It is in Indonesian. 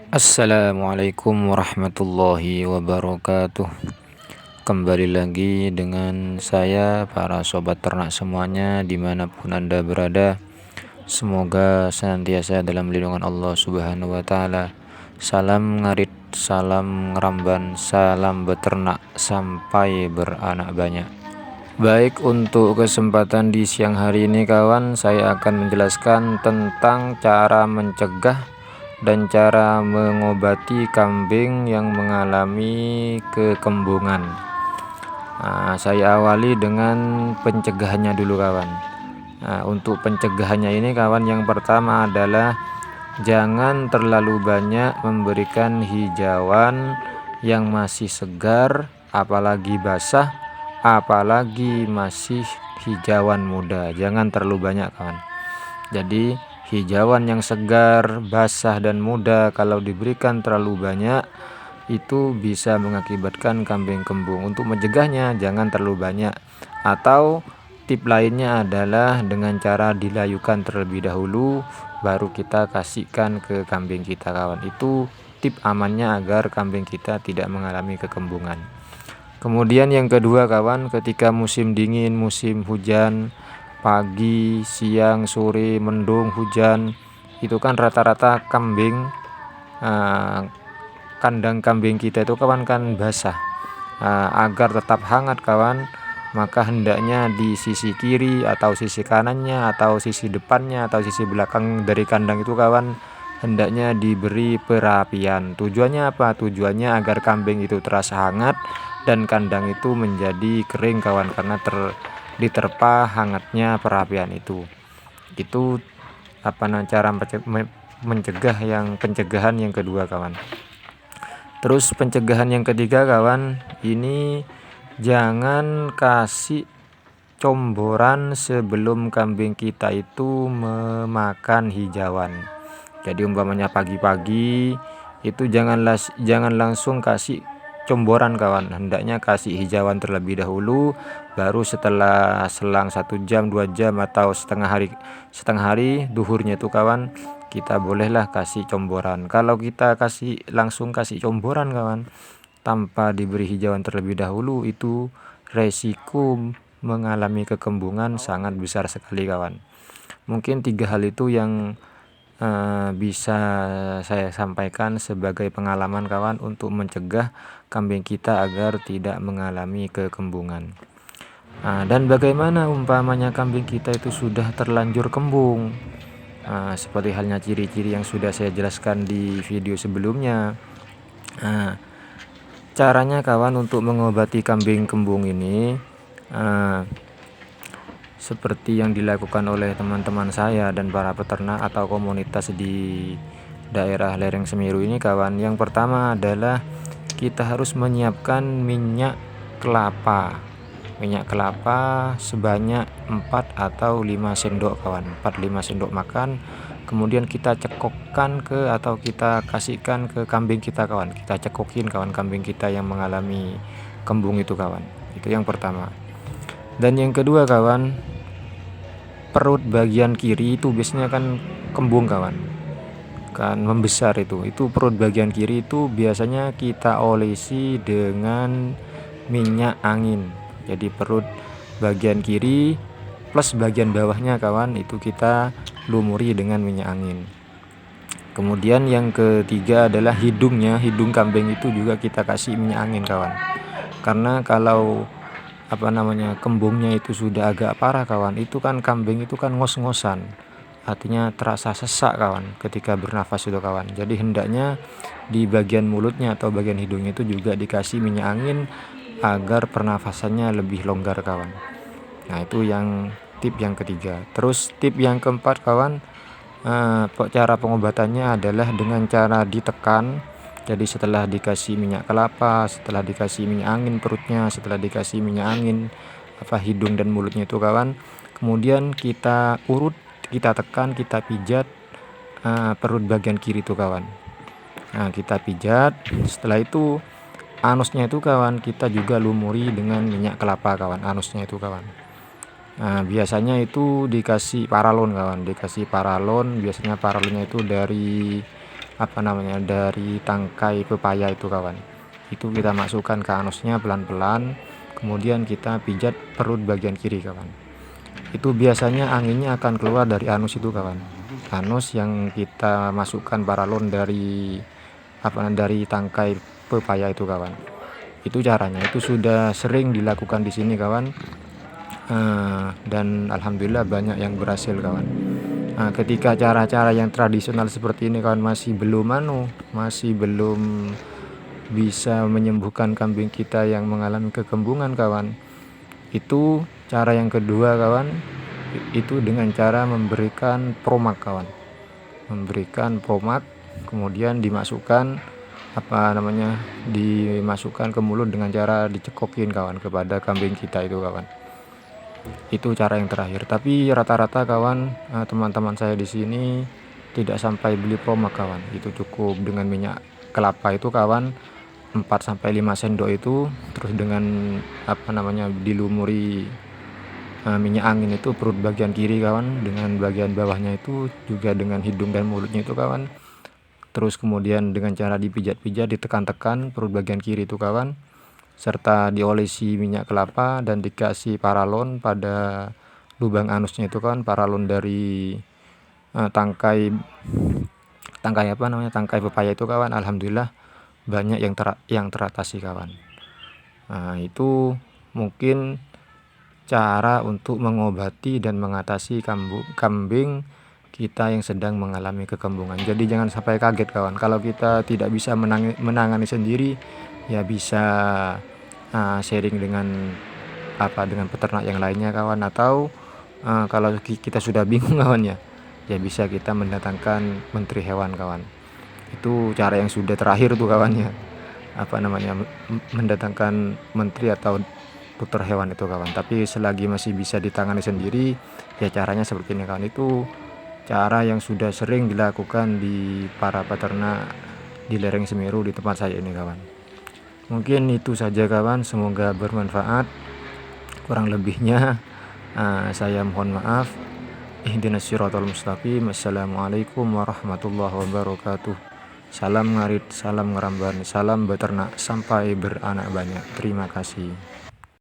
Assalamualaikum warahmatullahi wabarakatuh. Kembali lagi dengan saya, para sobat ternak semuanya, dimanapun Anda berada. Semoga senantiasa dalam lindungan Allah Subhanahu wa Ta'ala. Salam ngarit, salam ngeramban, salam beternak sampai beranak banyak. Baik, untuk kesempatan di siang hari ini kawan, saya akan menjelaskan tentang cara mencegah dan cara mengobati kambing yang mengalami kekembungan. Saya awali dengan pencegahannya dulu kawan. Untuk pencegahannya ini kawan, yang pertama adalah jangan terlalu banyak memberikan hijauan yang masih segar, apalagi basah, apalagi masih hijauan muda. Jangan terlalu banyak kawan. Jadi hijauan yang segar, basah dan muda kalau diberikan terlalu banyak itu bisa mengakibatkan kambing kembung. Untuk mencegahnya jangan terlalu banyak, atau tip lainnya adalah dengan cara dilayukan terlebih dahulu baru kita kasihkan ke kambing kita kawan. Itu tip amannya agar kambing kita tidak mengalami kekembungan. Kemudian yang kedua kawan, ketika musim dingin, musim hujan, pagi, siang, sore, mendung, hujan, itu kan rata-rata kambing, kandang kambing kita itu kawan kan basah. Agar tetap hangat kawan, maka hendaknya di sisi kiri atau sisi kanannya atau sisi depannya atau sisi belakang dari kandang itu kawan, hendaknya diberi perapian. Tujuannya apa? Tujuannya agar kambing itu terasa hangat dan kandang itu menjadi kering kawan, karena diterpa hangatnya perapian itu. Itu cara mencegah pencegahan yang kedua kawan. Terus pencegahan yang ketiga kawan, ini jangan kasih comboran sebelum kambing kita itu memakan hijauan. Jadi umpamanya pagi-pagi itu jangan langsung kasih comboran kawan, hendaknya kasih hijauan terlebih dahulu, baru setelah selang 1 jam 2 jam atau setengah hari duhurnya itu kawan, kita bolehlah kasih comboran. Kalau kita langsung kasih comboran kawan tanpa diberi hijauan terlebih dahulu, itu resiko mengalami kekembungan sangat besar sekali kawan. Mungkin 3 hal itu yang bisa saya sampaikan sebagai pengalaman kawan untuk mencegah kambing kita agar tidak mengalami kekembungan. Dan bagaimana umpamanya kambing kita itu sudah terlanjur kembung? Seperti halnya ciri-ciri yang sudah saya jelaskan di video sebelumnya. Caranya kawan untuk mengobati kambing kembung ini seperti yang dilakukan oleh teman-teman saya dan para peternak atau komunitas di daerah lereng Semeru ini kawan. Yang pertama adalah kita harus menyiapkan minyak kelapa. Minyak kelapa sebanyak 4 atau 5 sendok kawan, 4-5 sendok makan. Kemudian kita cekokkan atau kita kasihkan ke kambing kita kawan. Kita cekokin kawan kambing kita yang mengalami kembung itu kawan. Itu yang pertama. Dan yang kedua kawan, perut bagian kiri itu biasanya kan kembung kawan, kan membesar itu perut bagian kiri itu biasanya kita olesi dengan minyak angin. Jadi perut bagian kiri plus bagian bawahnya kawan, itu kita lumuri dengan minyak angin. Kemudian yang ketiga adalah hidung kambing itu juga kita kasih minyak angin kawan, karena kalau kembungnya itu sudah agak parah kawan, itu kan kambing itu kan ngos-ngosan, artinya terasa sesak kawan ketika bernafas itu kawan. Jadi hendaknya di bagian mulutnya atau bagian hidungnya itu juga dikasih minyak angin agar pernafasannya lebih longgar kawan. Nah itu yang tip yang ketiga. Terus tip yang keempat kawan, cara pengobatannya adalah dengan cara ditekan. Jadi setelah dikasih minyak kelapa, setelah dikasih minyak angin perutnya, setelah dikasih minyak angin hidung dan mulutnya itu kawan, kemudian kita urut, kita tekan, kita pijat perut bagian kiri itu kawan. Nah kita pijat, setelah itu anusnya itu kawan kita juga lumuri dengan minyak kelapa kawan, anusnya itu kawan. Nah biasanya itu dikasih paralon kawan, biasanya paralonnya itu dari dari tangkai pepaya itu kawan. Itu kita masukkan ke anusnya pelan-pelan, kemudian kita pijat perut bagian kiri kawan. Itu biasanya anginnya akan keluar dari anus itu kawan. Anus yang kita masukkan paralon dari tangkai pepaya itu kawan. Itu caranya, itu sudah sering dilakukan di sini kawan. Dan alhamdulillah banyak yang berhasil kawan. Ketika cara-cara yang tradisional seperti ini kawan masih belum bisa menyembuhkan kambing kita yang mengalami kekembungan kawan, itu cara yang kedua kawan, itu dengan cara memberikan promak kawan. Memberikan promak, kemudian dimasukkan dimasukkan ke mulut dengan cara dicekokin kawan kepada kambing kita itu kawan. Itu cara yang terakhir. Tapi rata-rata kawan, teman-teman saya di sini tidak sampai beli promak kawan. Itu cukup dengan minyak kelapa itu kawan, 4-5 sendok itu, terus dengan dilumuri minyak angin itu perut bagian kiri kawan, dengan bagian bawahnya itu juga dengan hidung dan mulutnya itu kawan. Terus kemudian dengan cara dipijat-pijat, ditekan-tekan perut bagian kiri itu kawan, serta diolesi minyak kelapa dan dikasih paralon pada lubang anusnya itu kawan, paralon dari tangkai pepaya itu kawan. Alhamdulillah banyak yang teratasi kawan. Itu mungkin cara untuk mengobati dan mengatasi kambing kita yang sedang mengalami kekembungan. Jadi jangan sampai kaget kawan, kalau kita tidak bisa menangani sendiri, ya bisa sharing dengan peternak yang lainnya kawan, atau kalau kita sudah bingung kawan ya bisa kita mendatangkan menteri hewan kawan. Itu cara yang sudah terakhir tuh kawan ya, mendatangkan menteri atau dokter hewan itu kawan. Tapi selagi masih bisa ditangani sendiri, ya caranya seperti ini kawan. Itu cara yang sudah sering dilakukan di para peternak di lereng Semeru di tempat saya ini kawan. Mungkin itu saja kawan, semoga bermanfaat. Kurang lebihnya saya mohon maaf. Ihdinas siratal mustaqim. Assalamualaikum warahmatullahi wabarakatuh. Salam ngarit, salam ngeramban, salam beternak sampai beranak banyak. Terima kasih.